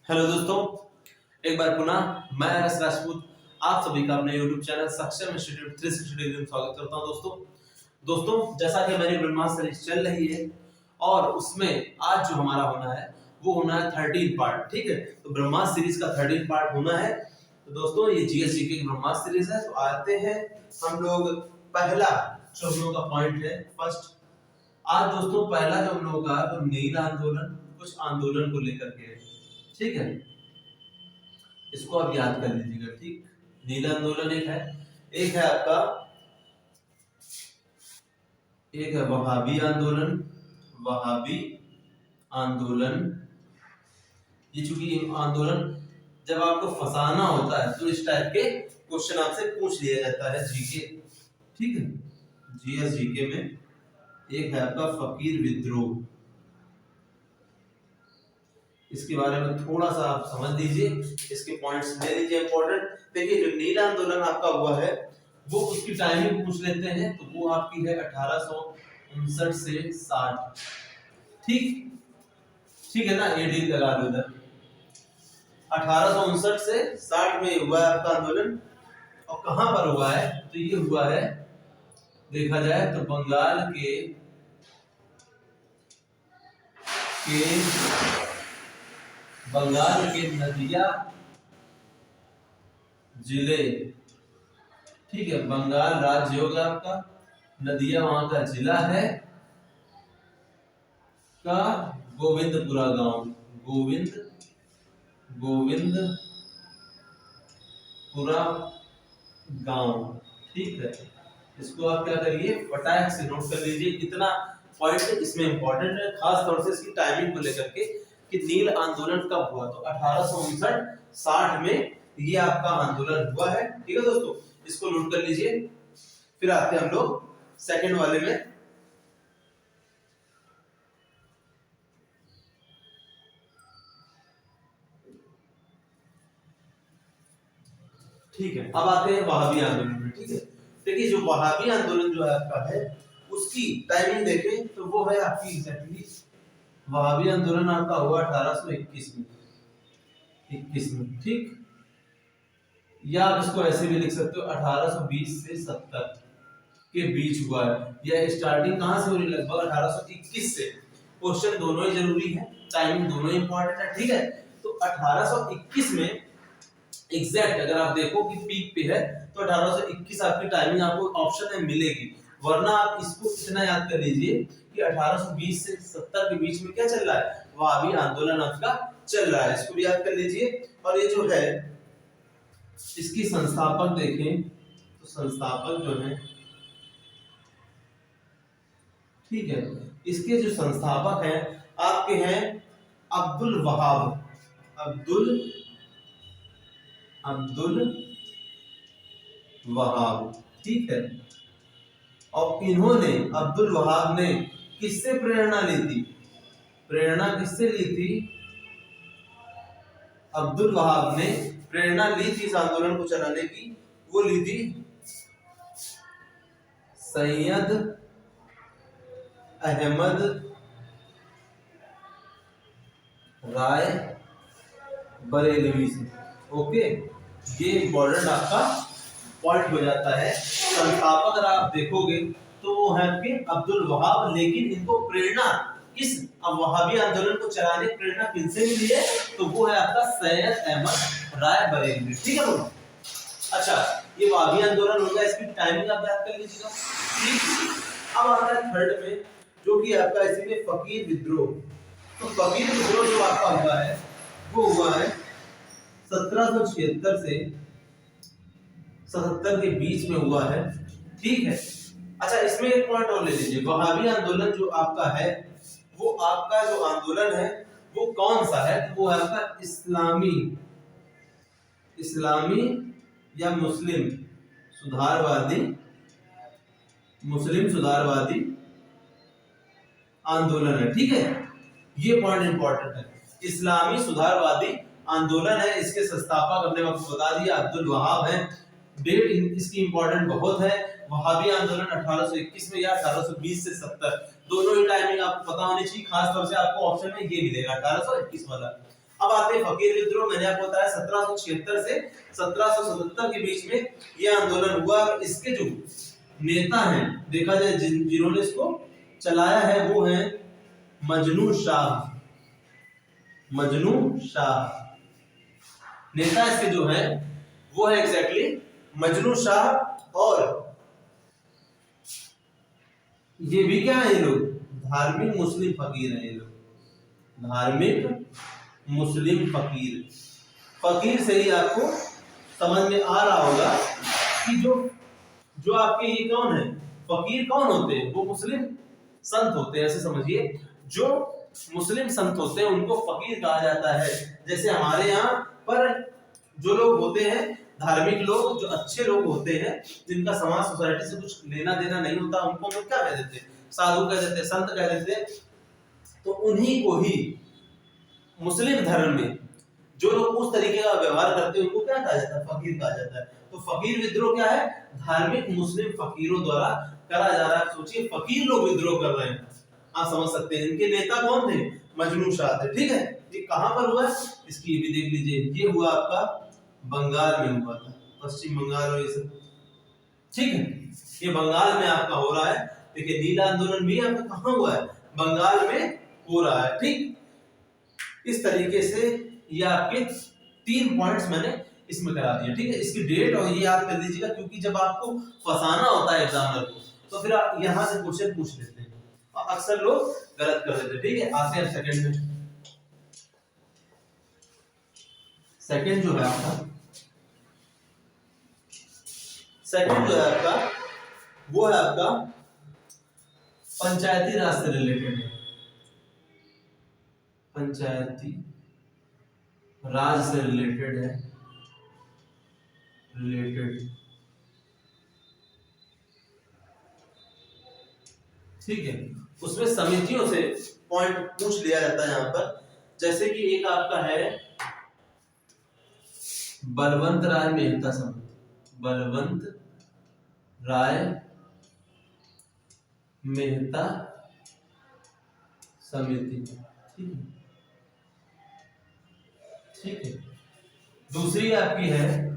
Hello दोस्तों, एक बार पुनः मैं अरस राजपूत आप सभी का अपने YouTube चैनल सक्षम इंस्टीट्यूट 360 डिग्री में स्वागत करता हूं। दोस्तों जैसा कि मेरी ब्रह्मास्त्र सीरीज चल रही है और उसमें आज जो हमारा होना है वो होना है 13 पार्ट। ठीक है, तो ब्रह्मास्त्र सीरीज का 13 पार्ट होना है। तो दोस्तों ये जीएसजीके की ब्रह्मास्त्र सीरीज है। तो आते हैं हम लोग, पहला जो हम लोग का पॉइंट है फर्स्ट। आज दोस्तों पहला जो हम लोग का है वो नील आंदोलन, कुछ आंदोलन को लेकर के है। ठीक है, इसको आप याद कर लीजिएगा। ठीक, नील आंदोलन एक है आपका, एक है वहाबी आंदोलन। वहाबी आंदोलन, ये चूंकि आंदोलन जब आपको फंसाना होता है तो इस टाइप के क्वेश्चन आपसे पूछ लिया जाता है जीके। ठीक है, जीएस जीके में एक है आपका फकीर विद्रोह। इसके बारे में थोड़ा सा आप समझ लीजिए, इसके पॉइंट्स ले लीजिए इंपॉर्टेंट। देखिए जो नील आंदोलन आपका हुआ है वो उसकी टाइमिंग पूछ लेते हैं, तो वो आपकी है 1859 से 60। ठीक ठीक है ना, ये डील लगा दो इधर। 1859 से 60 में हुआ है आपका आंदोलन। और कहां पर हुआ है, तो ये हुआ है, देखा जाए तो बंगाल के नदिया जिले। ठीक है, बंगाल राज्य होगा आपका, नदिया वहां का जिला है का गोविंदपुरा गांव। गोविंदपुरा गांव। ठीक है, इसको आप क्या करिए, फटाक से नोट कर लीजिए। कितना पॉइंट इसमें इंपॉर्टेंट है, खास तौर से इसकी टाइमिंग को लेकर के कि नील आंदोलन कब हुआ। तो 1859-60 में ये आपका आंदोलन हुआ है। ठीक है दोस्तों, इसको नोट कर लीजिए। फिर आते हैं हम लोग सेकंड वाले में। ठीक है, अब आते हैं वहाबी आंदोलन में। ठीक है, देखिए जो वहाबी आंदोलन जो है आपका है उसकी टाइमिंग देखें तो वो है आपकी एग्जैक्टली, वहाबी आंदोलन आपका हुआ 1821 में। ठीक, या आप इसको ऐसे भी लिख सकते हो 1820 से 70 के बीच हुआ है, या स्टार्टिंग कहां से हो रही है, लगभग 1821 से। क्वेश्चन दोनों ही जरूरी है, टाइमिंग दोनों ही इंपॉर्टेंट है। ठीक है, तो 1821 में एग्जैक्ट अगर आप देखो कि पीक पे है तो 1821 आपकी टाइमिंग आपको ऑप्शन में मिलेगी। वरना आप इसको इतना याद कर लीजिए कि 1820 से 70 के बीच में क्या चल रहा है, वहाबी आंदोलन आपका चल रहा है। इसको भी याद कर लीजिए। और ये जो है इसकी संस्थापक देखें तो संस्थापक जो है, ठीक है, इसके जो संस्थापक हैं आपके हैं अब्दुल वहाब। अब्दुल वहाब। ठीक है, और इन्होंने, अब्दुल वहाब ने किससे प्रेरणा ली थी, प्रेरणा किससे ली थी, अब्दुल वहाब ने प्रेरणा ली थी इस आंदोलन को चलाने की, वो ली थी सैयद अहमद राय बरेलवी से। ओके, ये इंपॉर्टेंट आपका पॉइंट हो जाता है। संस्थापक अगर आप देखोगे तो वो है आपके अब्दुल वहाब, लेकिन इनको प्रेरणा किस, अब वहाबी आंदोलन को चलाने की प्रेरणा किनसे मिली है, तो वो है आपका सैयद अहमद राय बरेलवी। ठीक है बोलो। अच्छा, ये वहाबी आंदोलन हो गया, इसकी टाइमिंग आप याद कर लीजिएगा। ठीक, अब आता है थर्ड में जो कि आपका इसी में फकीर विद्रोह। तो फकीर विद्रोह जो आपका हुआ है वो हुआ है 1776 से 77 के बीच में हुआ है। ठीक है, अच्छा इसमें एक पॉइंट और ले लीजिए, वहाबी आंदोलन जो आपका है वो आपका जो आंदोलन है वो कौन सा है, तो वो है आपका इस्लामी या मुस्लिम सुधारवादी आंदोलन है। ठीक है, ये पॉइंट इंपॉर्टेंट है, इस्लामी सुधारवादी आंदोलन है। इसके संस्थापक हमने आपको बता दिया अब्दुल वहाब है। डेट इसकी इंपॉर्टेंट बहुत है। वहाबी आंदोलन 1821 में या 1820 से 70, दोनों ही टाइमिंग आपको पता होनी चाहिए। खास तौर से आपको ऑप्शन में ये मिलेगा 1821 वाला। अब आते हैं फकीर विद्रोह। मैंने आपको बताया 1776 से 1777 के बीच में यह आंदोलन हुआ। इसके जो नेता हैं, देखा जाए जिन्होंने इसको चलाया है, वो है मजनू शाह। मजनू शाह नेता इसके जो है वो है एग्जैक्टली मजनू शाह। और ये भी क्या है, ये लोग धार्मिक मुस्लिम फकीर हैं। ये लोग धार्मिक मुस्लिम फकीर। फकीर से ही आपको समझ में आ रहा होगा कि जो आपके ये कौन है, फकीर कौन होते हैं, वो मुस्लिम संत होते हैं। ऐसे समझिए, जो मुस्लिम संत होते हैं उनको फकीर कहा जाता है। जैसे हमारे यहाँ पर जो लोग होते हैं, धार्मिक लोग, जो अच्छे लोग होते हैं, जिनका समाज सोसाइटी से कुछ लेना देना नहीं होता, उनको हम क्या कह देते हैं, साधु कह देते हैं, संत कह देते हैं। तो उन्हीं को ही मुस्लिम धर्म में जो लोग उस तरीके का व्यवहार करते हैं, उनको क्या कहा जाता है, फकीर कहा जाता है। तो फकीर विद्रोह क्या है, धार्मिक मुस्लिम फकीरों द्वारा करा जा रहा है। सोचिए, फकीर लोग विद्रोह कर रहे हैं, आप समझ सकते हैं। इनके नेता कौन थे, मजनू शाह थे। ठीक है, ये कहां पर हुआ है, इसकी भी देख लीजिए। ये हुआ आपका बंगाल में हुआ था, पश्चिम बंगाल और ये सब। ठीक है, ये बंगाल में आपका हो रहा है। देखिए, नीला आंदोलन भी आपका कहां हुआ है, बंगाल में हो रहा है। ठीक, इस तरीके से ये आपके 3 पॉइंट्स मैंने इसमें करा दिए। ठीक है, इसकी डेट और ये याद कर लीजिएगा, क्योंकि जब आपको फंसाना होता है एग्जामिनर को, तो फिर आप यहां से क्वेश्चन पूछ लेते हैं और अक्सर लोग गलत कर देते हैं। ठीक है, आते हैं सेकंड में। सेकंड जो है आपका, सेकंड जो है आपका, वो है आपका पंचायती राज से रिलेटेड है। पंचायती राज से रिलेटेड है, रिलेटेड। ठीक है, उसमें समितियों से पॉइंट पूछ लिया जाता है यहां पर। जैसे कि एक आपका है बलवंत राय मेहता समिति, बलवंत राय मेहता समिति। ठीक है, ठीक है। दूसरी आपकी है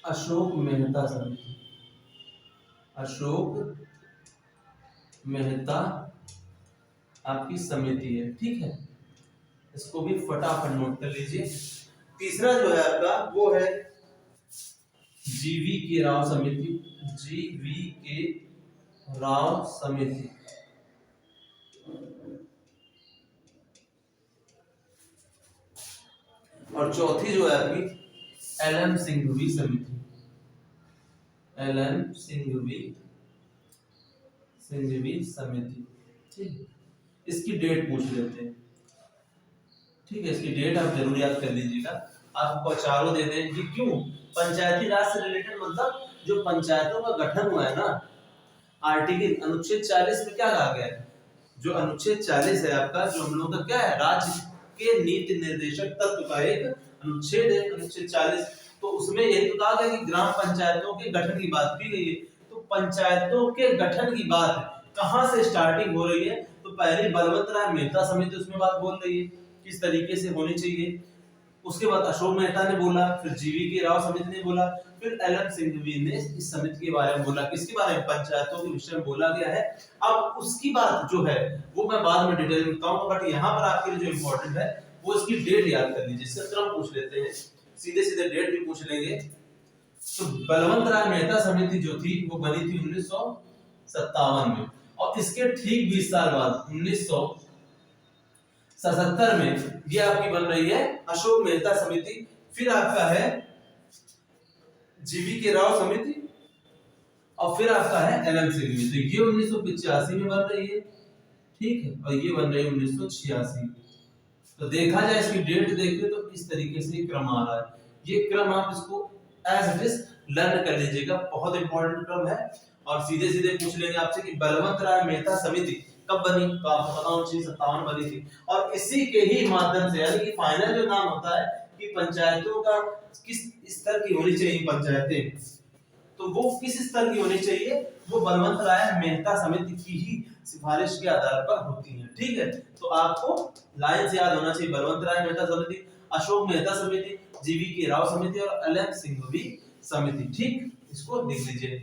अशोक मेहता समिति, अशोक मेहता आपकी समिति है। ठीक है, इसको भी फटाफट नोट कर लीजिए। तीसरा जो है आपका, वो है जीवी के राव समिति, जीवी के राव समिति। और चौथी जो है आपकी एलएम सिंघवी समिति, एलएम सिंघवी समिति। ठीक, इसकी डेट पूछ लेते हैं। ठीक है, इसकी डेट आप जरूर याद कर लीजिएगा। आपको चारों दे दें कि क्यों पंचायती राज से रिलेटेड, मतलब जो पंचायतों का गठन हुआ है ना, आर्टिकल अनुच्छेद 40 में क्या कहा गया है, जो अनुच्छेद 40 है आपका, जो हम लोग का क्या है, राज्य के नीति निर्देशक तत्व का एक अनुच्छेद है, अनुच्छेद 40। तो उसमें यही तो कहा गया कि ग्राम पंचायतों के गठन की बात की गई है। तो पंचायतों के गठन की बात कहां से स्टार्टिंग हो रही है, तो पहले बलवंत राय मेहता समिति उसमें बात बोल रही है किस तरीके से होनी चाहिए। उसके बाद अशोक मेहता ने बोला, फिर जीवी के राव समिति ने बोला, फिर एलएम सिंघवी ने इस समिति के बारे में बोला। किसके बारे में, पंचायतों के विषय में बोला गया है। अब उसकी बात जो है वो मैं बाद में डिटेल में बताऊंगा, बट यहाँ पर आपके लिए जो इम्पोर्टेंट है वो इसकी डेट याद कर लीजिए। इसका क्रम पूछ लेते हैं, सीधे सीधे डेट भी पूछ लेंगे। तो बलवंत राय मेहता समिति जो थी वो बनी थी 1957 में, और इसके ठीक 20 साल बाद 1977 में ये आपकी बन रही है अशोक मेहता समिति। फिर आपका है जीवी के राव समिति, और फिर आपका है एलएम सिंघवी। तो ये 1985 में बन रही है, ठीक है, और ये बन रही है 1986। तो देखा जाए इसकी डेट देखें तो इस तरीके से क्रम आ रहा है। ये क्रम आप इसको एज इट इज लर्न कर लीजिएगा, बहुत इंपॉर्टेंट क्रम है। और सीधे सीधे पूछ लेंगे आपसे कि बलवंत राय मेहता समिति कब बनी, तो आपको पता होना चाहिए 57 बनी थी। और इसी के ही माध्यम से, यानी कि फाइनल जो नाम होता है कि पंचायतों का किस स्तर की होनी चाहिए पंचायतें, तो वो किस स्तर की होनी चाहिए, वो बलवंत राय मेहता समिति की ही सिफारिश के आधार पर होती हैं। ठीक है, तो आपको लाइन से याद होना चाहिए, बलवंत राय मेहता समिति, अशोक मेहता समिति, जीवी के राव समिति और एल.एम. सिंघवी समिति। ठीक, इसको लिख लीजिए।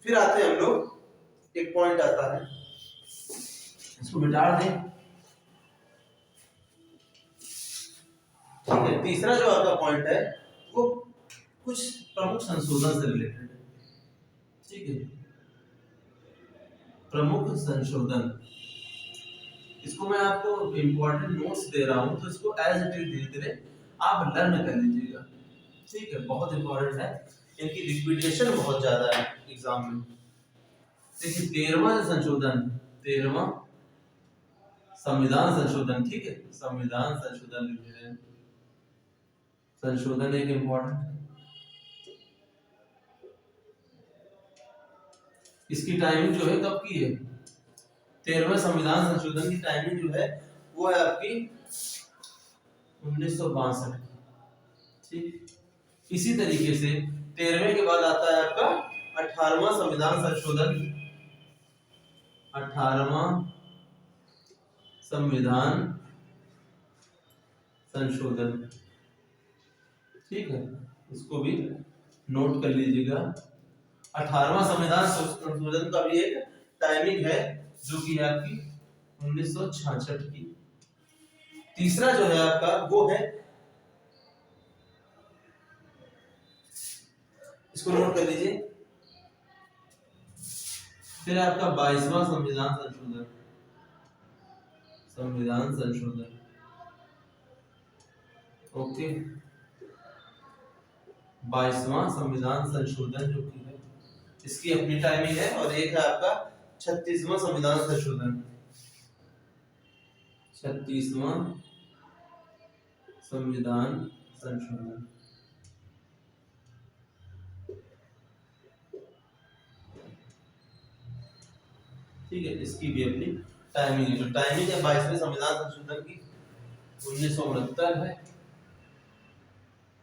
फिर आते हैं हम लोग, एक पॉइंट आता है, इसको मिटा दें। ठीक है, तीसरा जो आपका पॉइंट है वो कुछ प्रमुख संशोधन से रिलेटेड है। ठीक है, प्रमुख संशोधन, इसको मैं आपको इंपॉर्टेंट नोट्स दे रहा हूं, तो इसको एज इट इज धीरे धीरे आप लर्न कर लीजिएगा। ठीक है, बहुत इंपॉर्टेंट है, इनकी रिपीटेशन बहुत ज्यादा है एग्जाम में। देखिए 13वां संशोधन, 13वां संविधान संशोधन। ठीक है, संविधान संशोधन लिख रहे हैं, संशोधन एक इंपॉर्टेंट है। इसकी टाइमिंग जो है कब की है, 13वें संविधान संशोधन की टाइमिंग जो है वो है आपकी 1962। ठीक, इसी तरीके से 13वें के बाद आता है आपका 18वां संविधान संशोधन, 18वां संविधान संशोधन। ठीक है, इसको भी नोट कर लीजिएगा। 18वां संविधान संशोधन का भी एक टाइमिंग है जो कि है आपकी 1966 की। तीसरा जो है आपका वो है, इसको नोट कर लीजिए। फिर आपका 22वां संविधान संशोधन, संविधान संशोधन। ओके, 22वां संविधान संशोधन जो कि है इसकी अपनी टाइमिंग है। और एक है आपका 36वां संविधान संशोधन, 36वां संविधान संशोधन। ठीक है, इसकी भी अपनी टाइमिंग है। जो टाइमिंग है 22वें संविधान संशोधन की 1969 है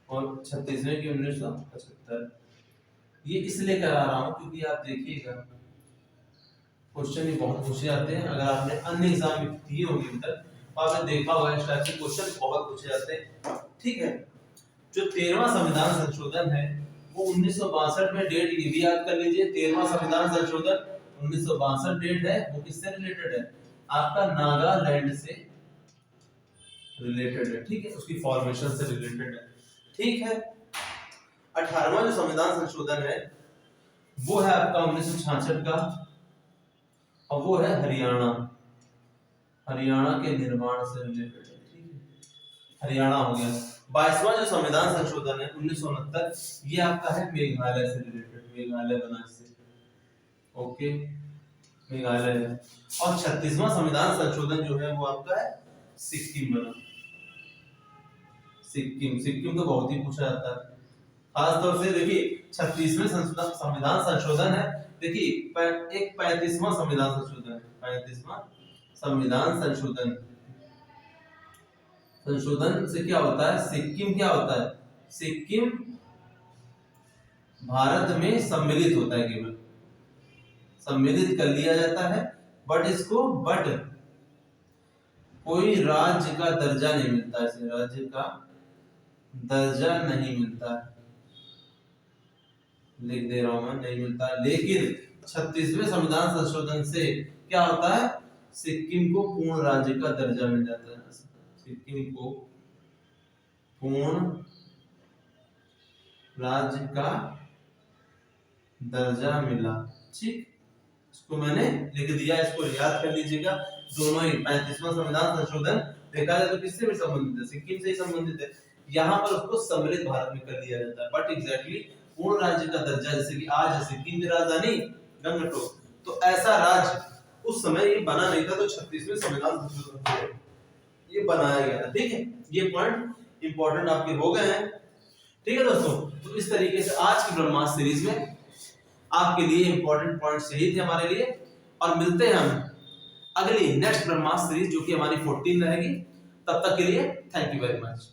और 36वें की 1975। ये इसलिए करा रहा हूं क्योंकि आप देखिएगा क्वेश्चन ही बहुत पूछे जाते हैं। अगर आपने अन्य एग्जाम में दिए होंगे अभी तक तो आपने देखा होगा इस टाइप के क्वेश्चन बहुत पूछे जाते हैं। ठीक है, जो 13वां संविधान संशोधन है वो 1962 में, डेट ये भी याद कर लीजिए। 13वां संविधान संशोधन 1962 डेट है, वो किससे रिलेटेड है, आपका नागालैंड से रिलेटेड है। ठीक है, उसकी फॉर्मेशन से रिलेटेड है। ठीक है, 18वां जो संविधान संशोधन है वो है आपका 1966 का, और वो है हरियाणा, हरियाणा के निर्माण से रिलेटेड है। ठीक है, हरियाणा हो गया। 22वां जो संविधान संशोधन है 1969, ये आपका है मेघालय से रिलेटेड, मेघालय बना इससे। ओके, मेघालय है। और 36वां संविधान संशोधन जो है वो आपका है सिक्किम बना, सिक्किम। सिक्किम तो बहुत ही पूछा जाता है, खास तौर से देखिए 36वें संविधान संशोधन है। देखिए एक 35वां संविधान संशोधन है, 35वां संविधान संशोधन। संशोधन से क्या होता है, सिक्किम क्या होता है, सिक्किम भारत में सम्मिलित होता है, केवल सम्मिलित कर लिया जाता है, बट कोई राज्य का दर्जा नहीं मिलता, इसे राज्य का दर्जा नहीं मिलता, लिख दे रहा हूं मैं, नहीं मिलता। लेकिन 36वें संविधान संशोधन से क्या होता है, सिक्किम को पूर्ण राज्य का दर्जा मिल जाता है, सिक्किम को पूर्ण राज्य का दर्जा मिला। ठीक, इसको मैंने लिख दिया, इसको याद कर लीजिएगा। दोनों ही 35वां संविधान संशोधन देखा जाए तो किससे भी संबंधित है, सिक्किम से ही संबंधित है। यहाँ पर उसको सम्मिलित भारत में कर दिया जाता है, बट एग्जैक्टली पूर्ण राज्य का दर्जा, जैसे कि आज सिक्किम की राजधानी गंगटोक, तो ऐसा राज्य उस समय ये बना नहीं था, तो 36वें संविधान संशोधन से ये बनाया गया था। ठीक है, ये पॉइंट इंपॉर्टेंट आपके हो गए हैं। ठीक है दोस्तों, तो इस तरीके से आज की ब्रह्मास्त्र सीरीज में आपके लिए इंपॉर्टेंट पॉइंट्स यही थे हमारे लिए। और मिलते हैं हम अगली नेक्स्ट ब्रह्मास्त्र सीरीज जो कि हमारी 14 रहेगी। तब तक के लिए थैंक यू वेरी मच।